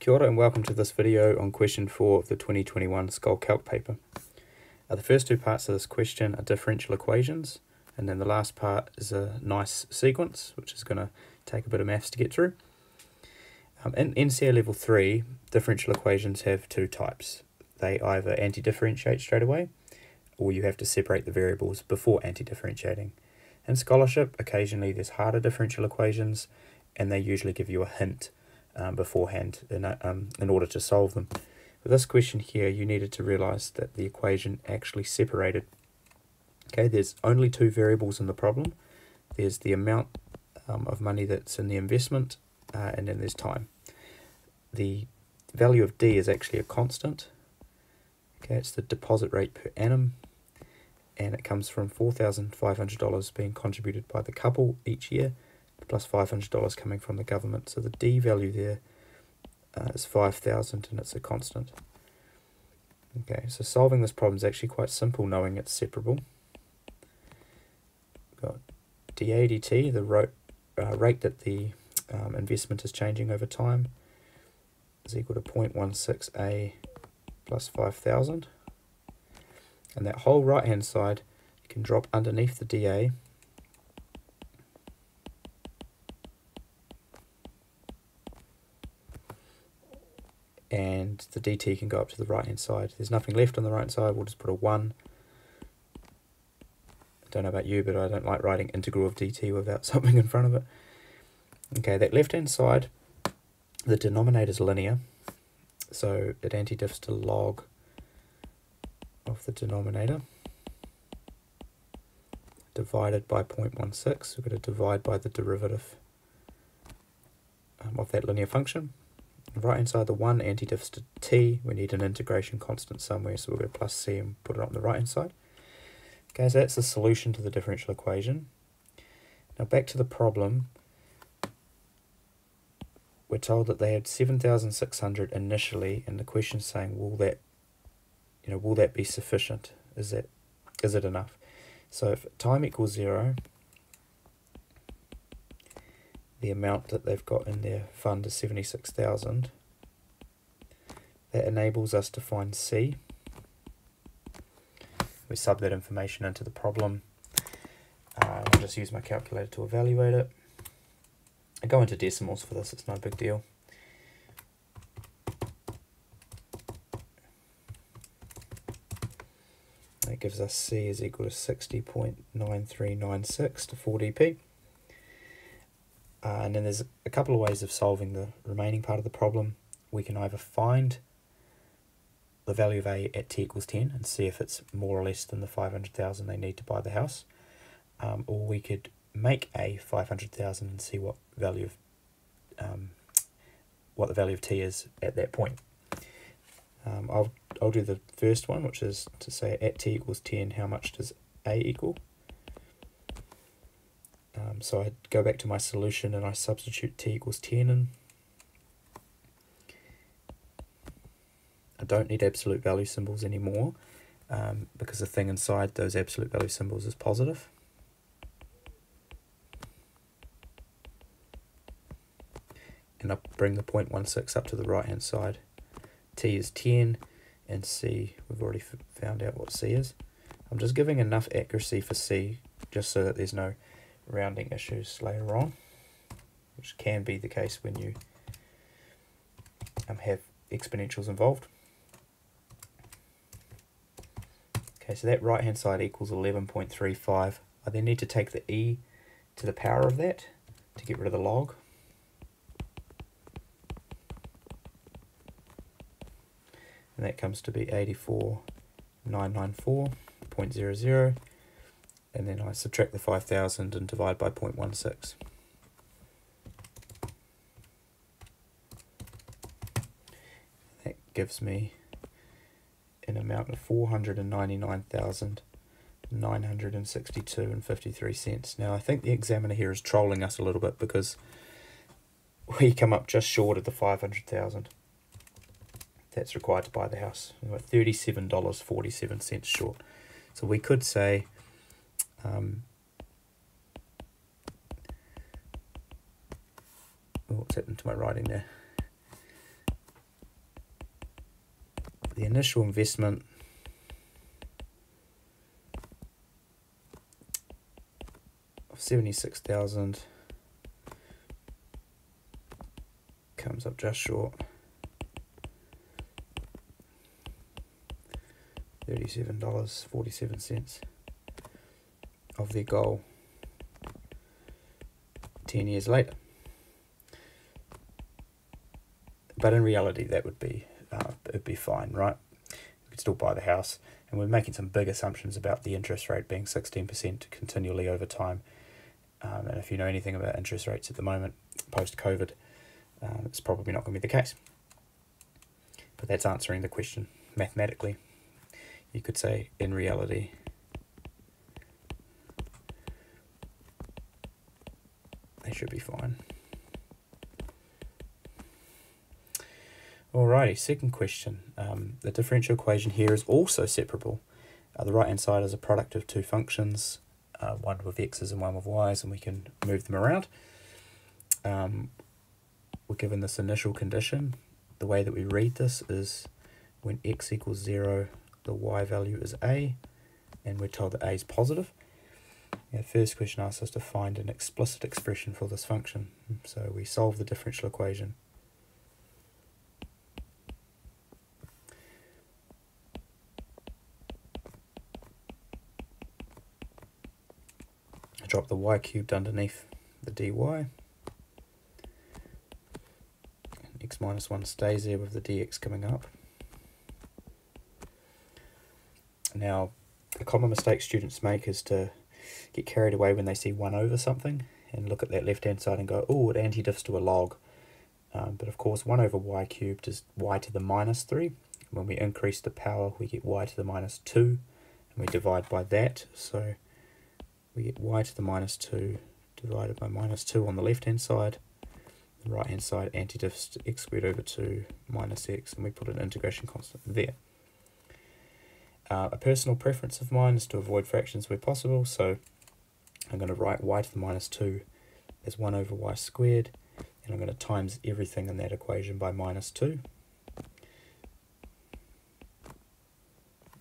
Kia ora and welcome to this video on question 4 of the 2021 Scholl Calc paper. The first two parts of this question are differential equations, and then the last part is a nice sequence, which is going to take a bit of maths to get through. In NCA level 3, differential equations have two types. They either anti-differentiate straight away, or you have to separate the variables before anti-differentiating. In scholarship, occasionally there's harder differential equations, and they usually give you a hint beforehand in order to solve them. For this question here, you needed to realize that the equation actually separated. Okay, there's only two variables in the problem. There's the amount of money that's in the investment, and then there's time. The value of D is actually a constant. Okay, it's the deposit rate per annum, and it comes from $4,500 being contributed by the couple each year, plus $500 coming from the government. So the D value there is 5,000, and it's a constant. Okay, so solving this problem is actually quite simple, knowing it's separable. We've got dA dt, the rate that the investment is changing over time, is equal to 0.16a plus 5,000. And that whole right-hand side, you can drop underneath the dA, and the dt can go up to the right-hand side. There's nothing left on the right side, we'll just put a 1. I don't know about you, but I don't like writing integral of dt without something in front of it. Okay, that left-hand side, the denominator is linear, so it anti-diffs to log of the denominator divided by 0.16. We're going to divide by the derivative of that linear function. Right hand side, the 1 anti-diffs to t. We need an integration constant somewhere, so we'll go plus c and put it on the right hand side. Okay, so that's the solution to the differential equation. Now back to the problem. We're told that they had 7,600 initially, and the question's saying, will that be sufficient? Is it enough? So if time equals 0, the amount that they've got in their fund is 76,000. That enables us to find C. We sub that information into the problem. I'll just use my calculator to evaluate it. I go into decimals for this, it's no big deal. That gives us C is equal to 60.9396 to 4dp. And then there's a couple of ways of solving the remaining part of the problem. We can either find the value of A at t equals 10 and see if it's more or less than the 500,000 they need to buy the house. Or we could make A 500,000 and see what the value of t is at that point. I'll do the first one, which is to say at t equals 10, how much does A equal? So I go back to my solution and I substitute t equals 10 in. I don't need absolute value symbols anymore because the thing inside those absolute value symbols is positive. And I bring the 0.16 up to the right hand side. T is 10 and C, we've already found out what C is. I'm just giving enough accuracy for C just so that there's no rounding issues later on, which can be the case when you have exponentials involved. Okay, so that right hand side equals 11.35. I then need to take the e to the power of that to get rid of the log. And that comes to be 84,994.00. And then I subtract the 5,000 and divide by 0.16. That gives me an amount of 499,962.53 cents. Now I think the examiner here is trolling us a little bit because we come up just short of the 500,000 that's required to buy the house. We're $37.47 short. So we could say what's happened to my writing there? the initial investment of 76,000 comes up just short $37.47 of their goal 10 years later. But in reality, that would be it'd be fine, right? You could still buy the house, and we're making some big assumptions about the interest rate being 16% continually over time. And if you know anything about interest rates at the moment, post-COVID, it's probably not going to be the case. But that's answering the question mathematically. You could say, in reality, they should be fine. Alrighty, second question. The differential equation here is also separable. The right-hand side is a product of two functions, one with x's and one with y's, and we can move them around. We're given this initial condition. The way that we read this is when x equals 0, the y value is a, and we're told that a is positive. The first question asks us to find an explicit expression for this function. So we solve the differential equation. I drop the y cubed underneath the dy. X minus 1 stays there with the dx coming up. Now, a common mistake students make is to get carried away when they see 1 over something and look at that left-hand side and go, oh, it antidiffs to a log. But of course, 1 over y cubed is y to the minus 3. When we increase the power, we get y to the minus 2, and we divide by that. So we get y to the minus 2 divided by minus 2 on the left-hand side. The right-hand side antidiffs to x squared over 2 minus x, and we put an integration constant there. A personal preference of mine is to avoid fractions where possible, so I'm going to write y to the minus 2 as 1 over y squared, and I'm going to times everything in that equation by minus 2.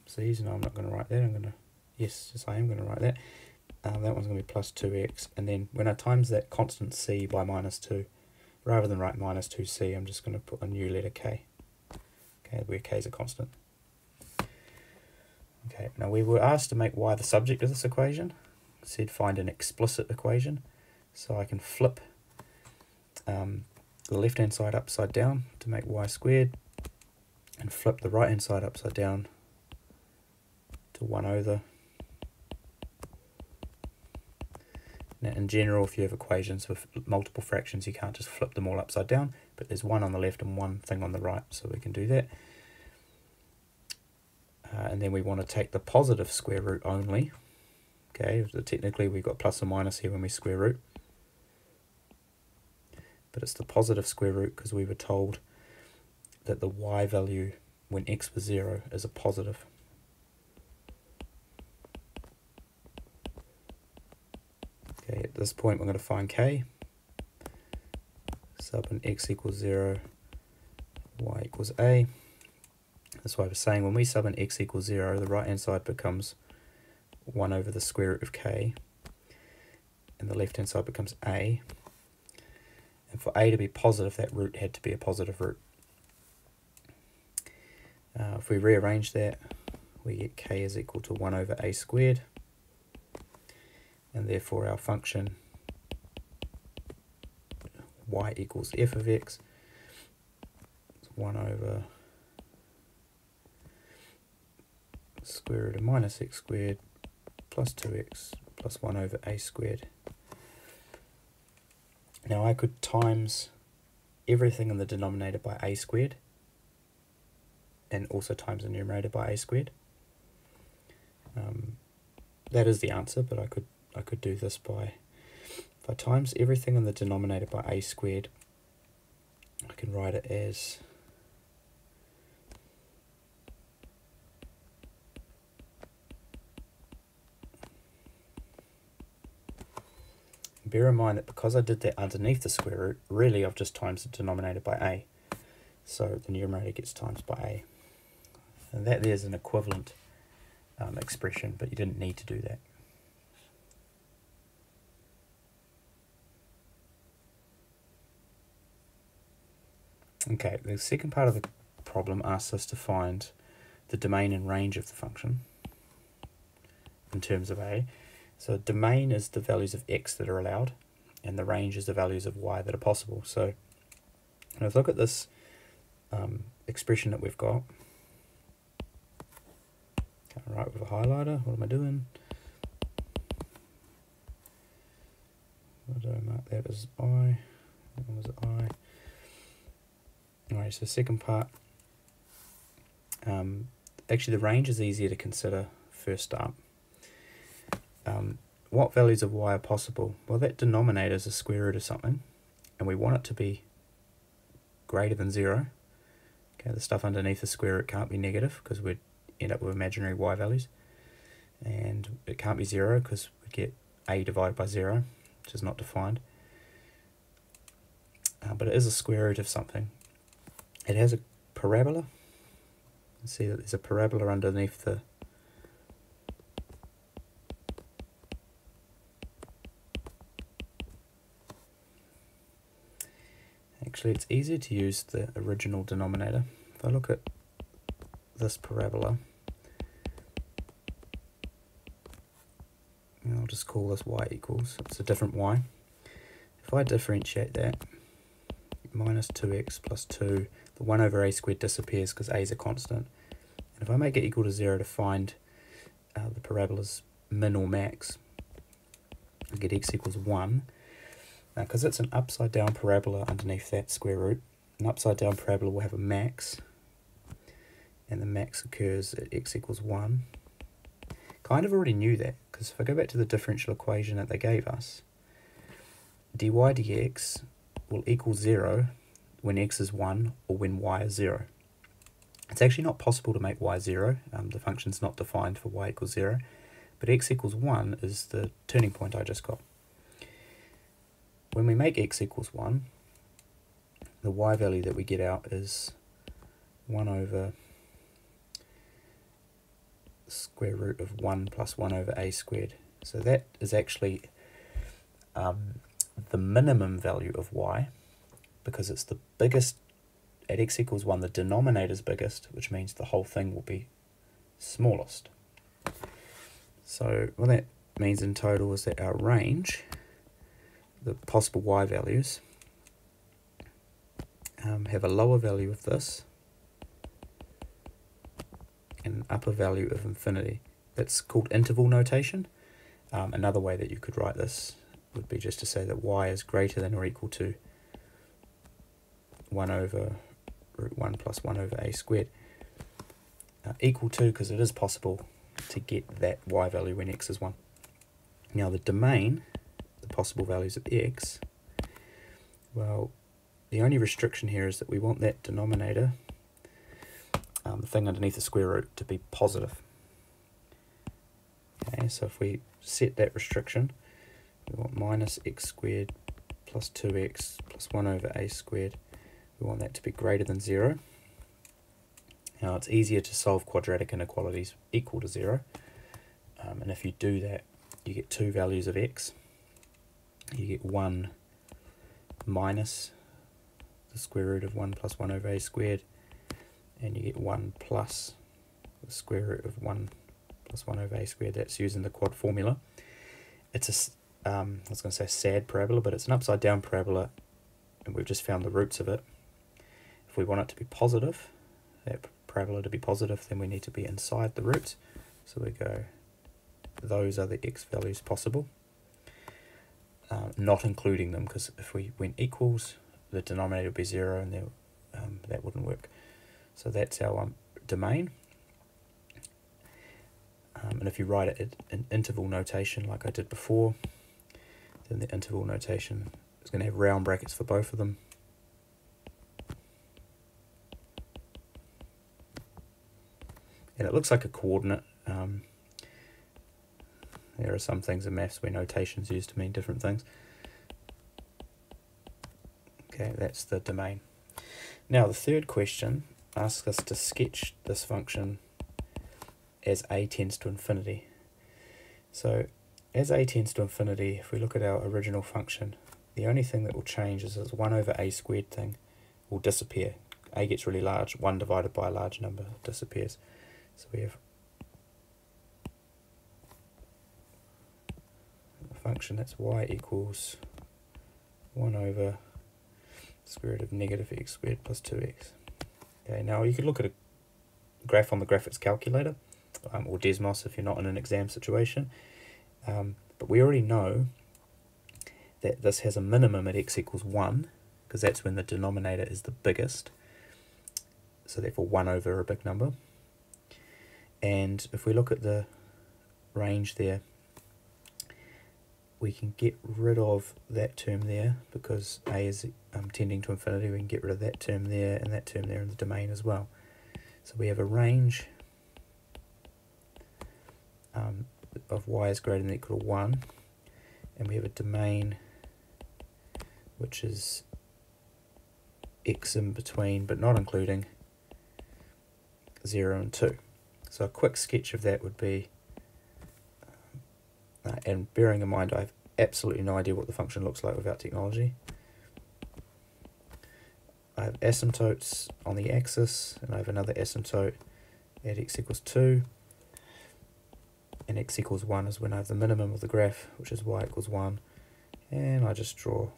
See, no, I'm not going to write that. Yes, I am going to write that. That one's going to be plus 2x, and then when I times that constant c by minus 2, rather than write minus 2c, I'm just going to put a new letter k, okay, where k is a constant. Okay, now we were asked to make y the subject of this equation. It said find an explicit equation. So I can flip the left-hand side upside down to make y squared, and flip the right-hand side upside down to 1 over. Now, in general, if you have equations with multiple fractions, you can't just flip them all upside down, but there's one on the left and one thing on the right, so we can do that. And then we want to take the positive square root only. Okay, so technically we've got plus or minus here when we square root. But it's the positive square root because we were told that the y value when x was 0 is a positive. Okay, at this point we're going to find k. Sub in x equals 0, y equals a. That's why I was saying when we sub in x equals 0, the right hand side becomes 1 over the square root of k, and the left hand side becomes a. And for a to be positive, that root had to be a positive root. If we rearrange that, we get k is equal to 1 over a squared, and therefore our function y equals f of x is 1 over square root of minus x squared plus 2x plus 1 over a squared. Now I could times everything in the denominator by a squared, and also times the numerator by a squared. That is the answer, but I could do this by, if I times everything in the denominator by a squared, I can write it as bear in mind that because I did that underneath the square root, really I've just times the denominator by a. So the numerator gets times by a. And that there's an equivalent expression, but you didn't need to do that. Okay, the second part of the problem asks us to find the domain and range of the function in terms of a. So domain is the values of x that are allowed, and the range is the values of y that are possible. So let's look at this expression that we've got. Can't write with a highlighter. What am I doing? What do I mark that as I? What was it I? Alright, so the second part, actually the range is easier to consider first up. What values of y are possible? Well, that denominator is a square root of something, and we want it to be greater than 0. Okay, the stuff underneath the square root can't be negative because we'd end up with imaginary y values, and it can't be 0 because we get a divided by 0, which is not defined. But it is a square root of something. It has a parabola. You see that there's a parabola underneath the actually it's easier to use the original denominator. If I look at this parabola, I'll just call this y equals, it's a different y. If I differentiate that, minus 2x plus 2, the 1 over a squared disappears because a is a constant. And if I make it equal to 0 to find the parabola's min or max, I get x equals 1. Now, because it's an upside down parabola underneath that square root, an upside down parabola will have a max, and the max occurs at x equals 1. Kind of already knew that, because if I go back to the differential equation that they gave us, dy dx will equal 0 when x is 1 or when y is 0. It's actually not possible to make y 0. The function's not defined for y equals 0, but x equals 1 is the turning point I just got. When we make x equals 1, the y value that we get out is 1 over the square root of 1 plus 1 over a squared. So that is actually the minimum value of y, because it's the biggest. At x equals 1, the denominator is biggest, which means the whole thing will be smallest. So what that means in total is that our range, the possible y values, have a lower value of this and an upper value of infinity. That's called interval notation. Another way that you could write this would be just to say that y is greater than or equal to 1 over root 1 plus 1 over a squared. Equal to, because it is possible to get that y value when x is 1. Now the domain, the possible values of x, well, the only restriction here is that we want that denominator, the thing underneath the square root, to be positive. Okay, so if we set that restriction, we want minus x squared plus 2x plus 1 over a squared. We want that to be greater than 0. Now it's easier to solve quadratic inequalities equal to 0. And if you do that, you get two values of x. You get 1 minus the square root of 1 plus 1 over a squared, and you get 1 plus the square root of 1 plus 1 over a squared. That's using the quad formula. It's a, I was going to say sad parabola, but it's an upside down parabola, and we've just found the roots of it. If we want it to be positive, that parabola to be positive, then we need to be inside the roots. So we go, those are the x values possible, not including them, because if we went equals, the denominator would be 0, and that wouldn't work. So that's our domain. And if you write it in interval notation like I did before, then the interval notation is going to have round brackets for both of them. And it looks like a coordinate. There are some things in maths where notation's used to mean different things. Okay, that's the domain. Now the third question asks us to sketch this function as a tends to infinity. So as a tends to infinity, if we look at our original function, the only thing that will change is this 1 over a squared thing will disappear. A gets really large, 1 divided by a large number disappears. So we have a function that's y equals 1 over square root of negative x squared plus 2x. Okay, now you could look at a graph on the graphics calculator, or Desmos if you're not in an exam situation, but we already know that this has a minimum at x equals 1, because that's when the denominator is the biggest, so therefore 1 over a big number. And if we look at the range there, we can get rid of that term there, because a is tending to infinity. We can get rid of that term there and that term there in the domain as well. So we have a range of y is greater than or equal to 1, and we have a domain which is x in between but not including 0 and 2. So a quick sketch of that would be, and bearing in mind I have absolutely no idea what the function looks like without technology. I have asymptotes on the axis, and I have another asymptote at x equals 2, and x equals 1 is when I have the minimum of the graph, which is y equals 1, and I just draw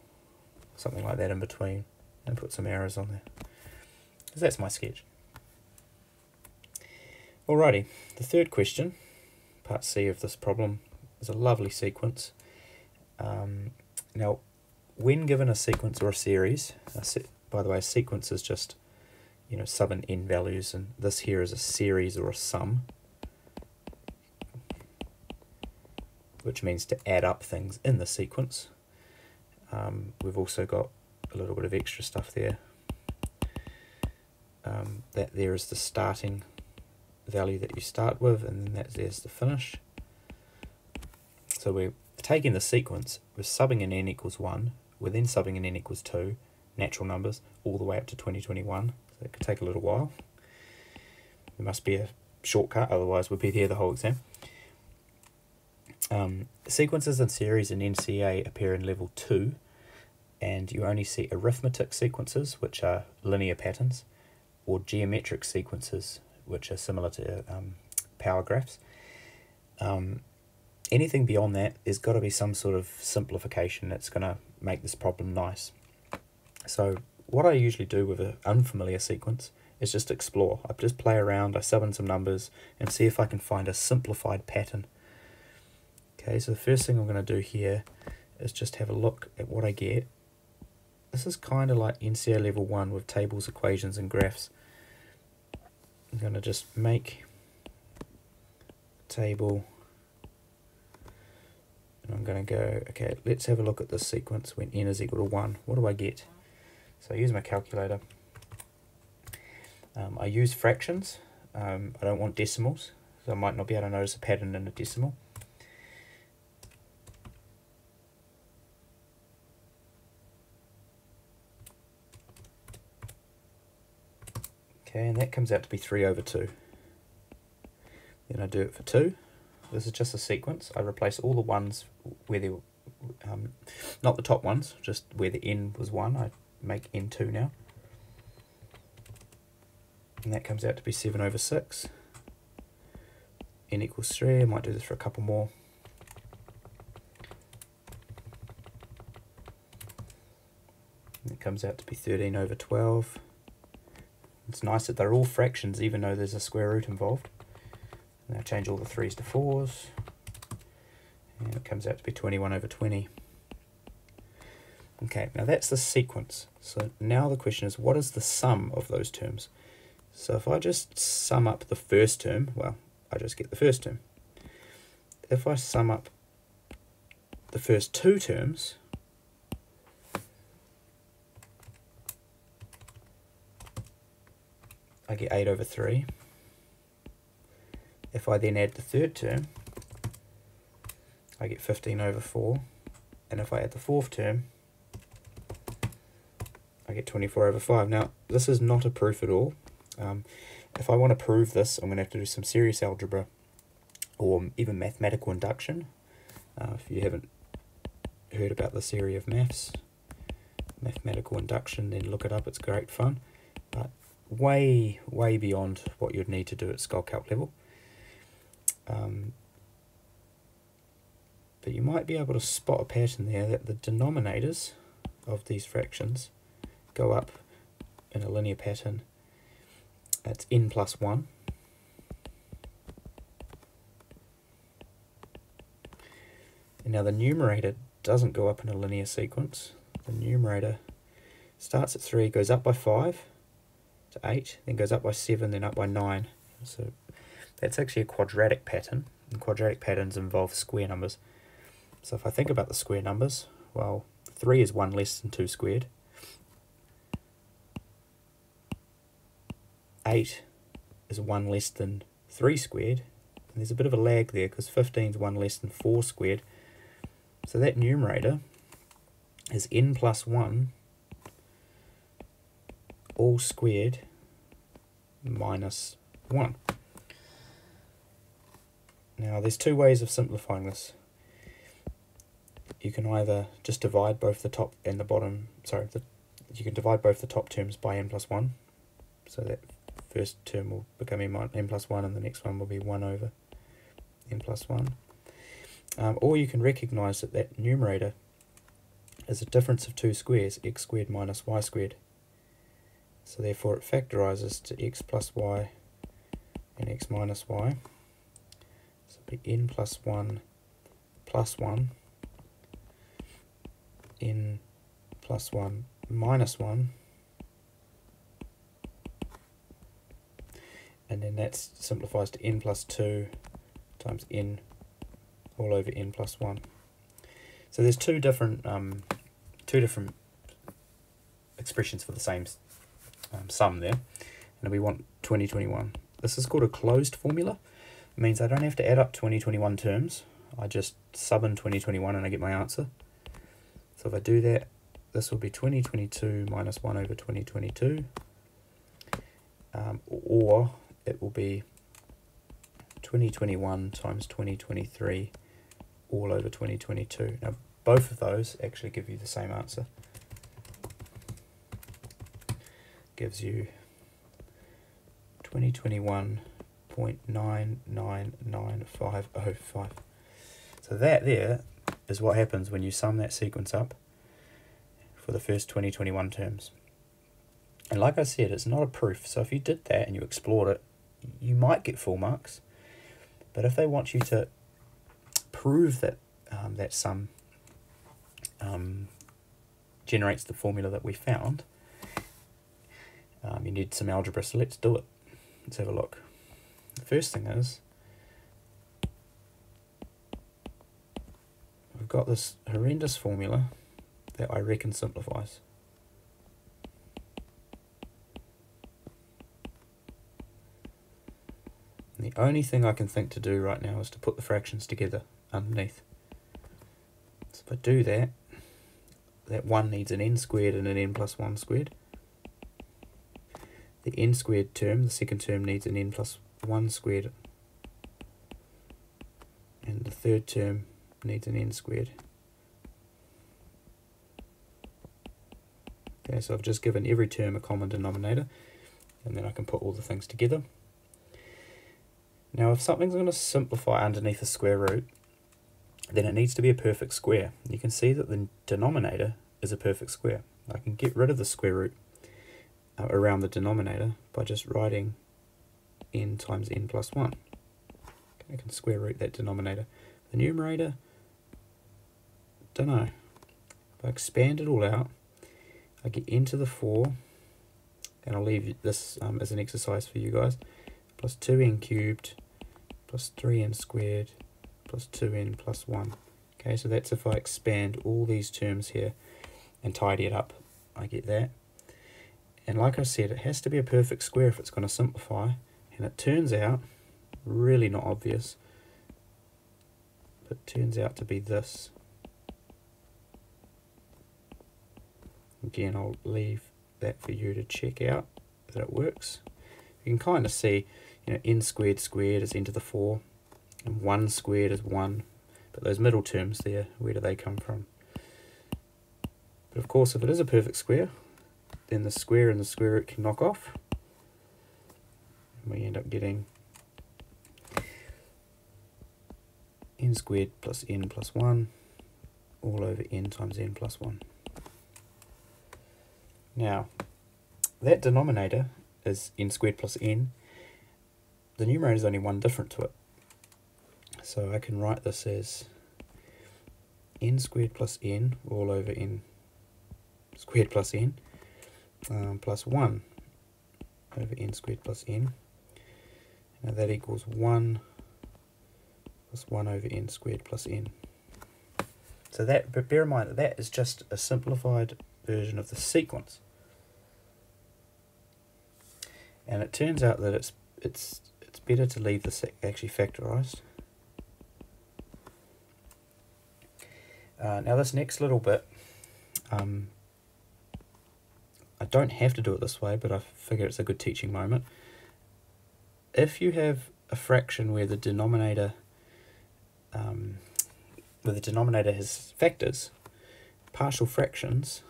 something like that in between and put some arrows on there. So that's my sketch. Alrighty, the third question, part C of this problem, is a lovely sequence. Now, when given a sequence or a series, by the way, a sequence is just, sub and n values, and this here is a series or a sum, which means to add up things in the sequence. We've also got a little bit of extra stuff there. That there is the starting value that you start with, and then there's the finish. So we're taking the sequence, we're subbing in n equals 1, we're then subbing in n equals 2, natural numbers, all the way up to 2021. So it could take a little while. There must be a shortcut, otherwise we'd be here the whole exam. Sequences and series in NCA appear in level 2, and you only see arithmetic sequences, which are linear patterns, or geometric sequences, which are similar to power graphs. Anything beyond that, there's got to be some sort of simplification that's going to make this problem nice. So what I usually do with an unfamiliar sequence is just explore. I just play around, I sub in some numbers, and see if I can find a simplified pattern. Okay, so the first thing I'm going to do here is just have a look at what I get. This is kind of like NCA level 1 with tables, equations, and graphs. I'm going to just make a table, and I'm going to go, okay, let's have a look at this sequence when n is equal to 1. What do I get? So I use my calculator. I use fractions. I don't want decimals, so I might not be able to notice a pattern in a decimal. Okay, and that comes out to be 3 over 2. Then I do it for 2. This is just a sequence. I replace all the ones where they were, not the top ones, just where the n was 1. I make n 2 now. And that comes out to be 7 over 6. N equals 3. I might do this for a couple more. And it comes out to be 13 over 12. It's nice that they're all fractions, even though there's a square root involved. Now change all the 3's to 4's, and it comes out to be 21 over 20. Okay, now that's the sequence. So now the question is, what is the sum of those terms? So if I just sum up the first term, well, I just get the first term. If I sum up the first 2 terms, I get 8 over 3. If I then add the third term, I get 15 over 4. And if I add the fourth term, I get 24 over 5. Now, this is not a proof at all. If I want to prove this, I'm going to have to do some serious algebra or even mathematical induction. If you haven't heard about this area of maths, mathematical induction, then look it up, it's great fun, but way beyond what you'd need to do at Skull Calc level. But you might be able to spot a pattern there that the denominators of these fractions go up in a linear pattern. That's n plus 1. And now the numerator doesn't go up in a linear sequence. The numerator starts at 3, goes up by 5 to 8, then goes up by 7, then up by 9. So that's actually a quadratic pattern, and quadratic patterns involve square numbers. So if I think about the square numbers, well, 3 is 1 less than 2 squared. 8 is 1 less than 3 squared. And there's a bit of a lag there because 15 is 1 less than 4 squared. So that numerator is n plus 1 all squared minus 1. Now there's two ways of simplifying this. You can either just divide both the top and the bottom, you can divide both the top terms by n plus 1. So that first term will become n plus 1 and the next one will be 1 over n plus 1. Or you can recognise that that numerator is a difference of two squares, x squared minus y squared. So therefore it factorises to x plus y and x minus y. So it'll be n plus 1 plus 1, n plus 1 minus 1, and then that simplifies to n plus 2 times n all over n plus 1. So there's two different expressions for the same sum there, and we want 2021. This is called a closed formula. It means I don't have to add up 2021 terms. I just sub in 2021 and I get my answer. So if I do that, this will be 2022 minus 1 over 2022, or it will be 2021 times 2023 all over 2022. Now both of those actually give you the same answer. Gives you 2021.999505. So that there is what happens when you sum that sequence up for the first 2021 terms. And like I said, it's not a proof, so if you did that and you explored it, you might get full marks. But if they want you to prove that that sum generates the formula that we found, you need some algebra, so let's do it. Let's have a look. The first thing is, we've got this horrendous formula that I reckon simplifies. And the only thing I can think to do right now is to put the fractions together underneath. So if I do that, that 1 needs an n squared and an n plus 1 squared. The n squared term, the second term, needs an n plus 1 squared. And the third term needs an n squared. Okay, so I've just given every term a common denominator, and then I can put all the things together. Now if something's going to simplify underneath a square root, then it needs to be a perfect square. You can see that the denominator is a perfect square. I can get rid of the square root around the denominator by just writing n times n plus 1. Okay, I can square root that denominator. The numerator, don't know. If I expand it all out, I get n to the 4, and I'll leave this as an exercise for you guys, plus 2n cubed plus 3n squared plus 2n plus 1. Okay, so that's if I expand all these terms here and tidy it up, I get that. And like I said, it has to be a perfect square if it's going to simplify, and it turns out, really not obvious, but it turns out to be this. Again, I'll leave that for you to check out that it works. You can kind of see, n squared squared is n to the 4, And 1 squared is 1. But those middle terms there, where do they come from? But of course, if it is a perfect square, then the square and the square root can knock off. And we end up getting n squared plus n plus 1 all over n times n plus 1. Now, that denominator is n squared plus n. The numerator is only one different to it. So I can write this as n squared plus n all over n squared plus n plus 1 over n squared plus n. Now that equals 1 plus 1 over n squared plus n. So that, but bear in mind that that is just a simplified version of the sequence. And it turns out that it's better to leave this actually factorized. Now this next little bit, I don't have to do it this way, but I figure it's a good teaching moment. If you have a fraction where the denominator has factors, partial fractions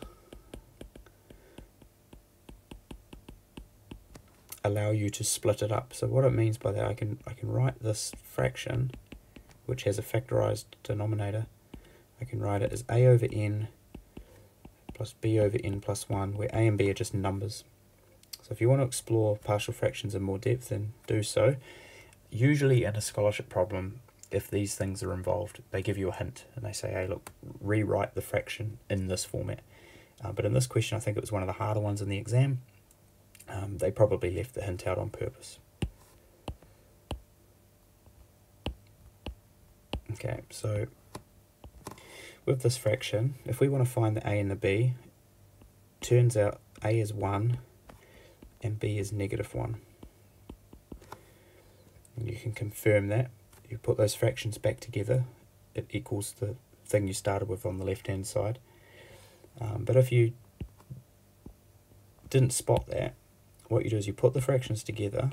allow you to split it up. So what it means by that, I can write this fraction, which has a factorized denominator. I can write it as a over n plus b over n plus 1, where a and b are just numbers. So if you want to explore partial fractions in more depth, then do so. Usually in a scholarship problem, if these things are involved, they give you a hint and they say, hey, look, rewrite the fraction in this format. But in this question, I think it was one of the harder ones in the exam. They probably left the hint out on purpose. Okay, so with this fraction, if we want to find the a and the b, turns out a is 1 and b is negative 1. And you can confirm that. You put those fractions back together, it equals the thing you started with on the left hand side. But if you didn't spot that, what you do is you put the fractions together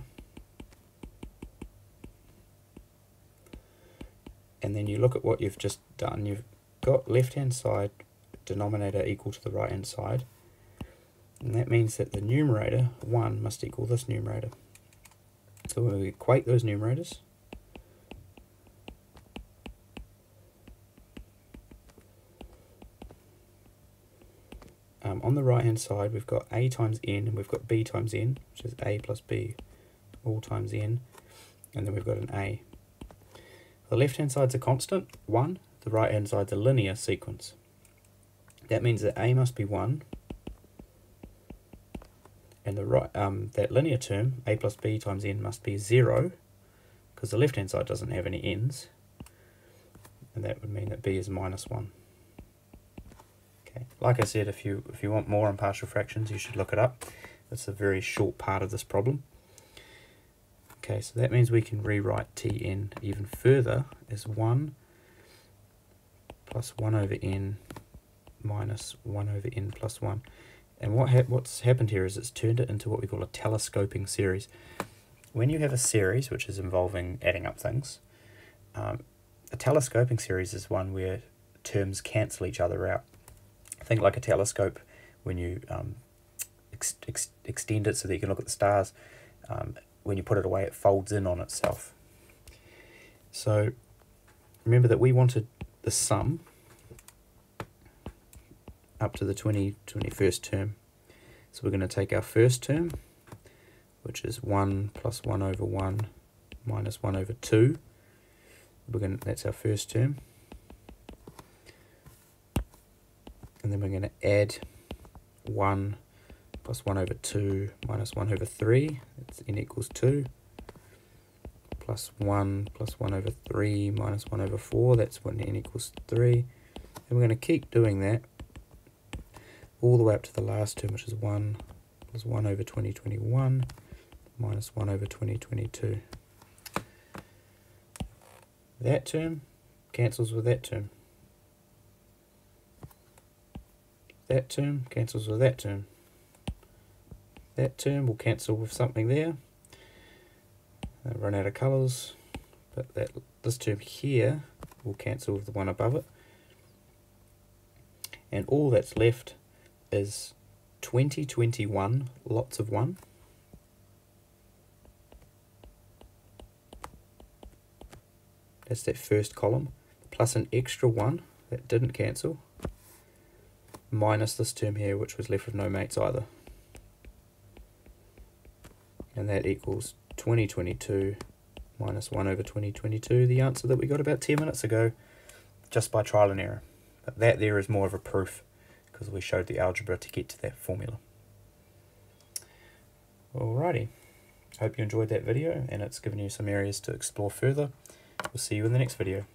and then you look at what you've just done. You've got left hand side denominator equal to the right hand side, and that means that the numerator 1 must equal this numerator. So when we equate those numerators, on the right hand side we've got a times n and we've got b times n, which is a plus b all times n, and then we've got an a. The left hand side's a constant, 1, the right hand side's a linear sequence. That means that a must be 1, and the right that linear term, a plus b times n, must be 0, because the left hand side doesn't have any n's, and that would mean that b is minus 1. Okay. Like I said, if you want more on partial fractions, you should look it up. That's a very short part of this problem. Okay, so that means we can rewrite Tn even further as 1 plus 1 over n minus 1 over n plus 1. And what's happened here is it's turned it into what we call a telescoping series. When you have a series which is involving adding up things, a telescoping series is one where terms cancel each other out. Think like a telescope when you extend it so that you can look at the stars. When you put it away, it folds in on itself. So remember that we wanted the sum up to the 21st term. So we're going to take our first term, which is 1 plus 1 over 1 minus 1 over 2. That's our first term. And then we're going to add 1 plus 1 over 2 minus 1 over 3, that's n equals 2, plus 1 plus 1 over 3 minus 1 over 4, that's when n equals 3. And we're going to keep doing that all the way up to the last term, which is 1 plus 1 over 2021 minus 1 over 2022. That term cancels with that term. That term cancels with that term. That term will cancel with something there. Run out of colours. but this term here will cancel with the one above it. And all that's left is 2021 lots of 1. That's that first column, plus an extra 1 that didn't cancel, minus this term here, which was left with no mates either. And that equals 2022 minus 1 over 2022, the answer that we got about 10 minutes ago, just by trial and error. But that there is more of a proof, because we showed the algebra to get to that formula. Alrighty, hope you enjoyed that video, and it's given you some areas to explore further. We'll see you in the next video.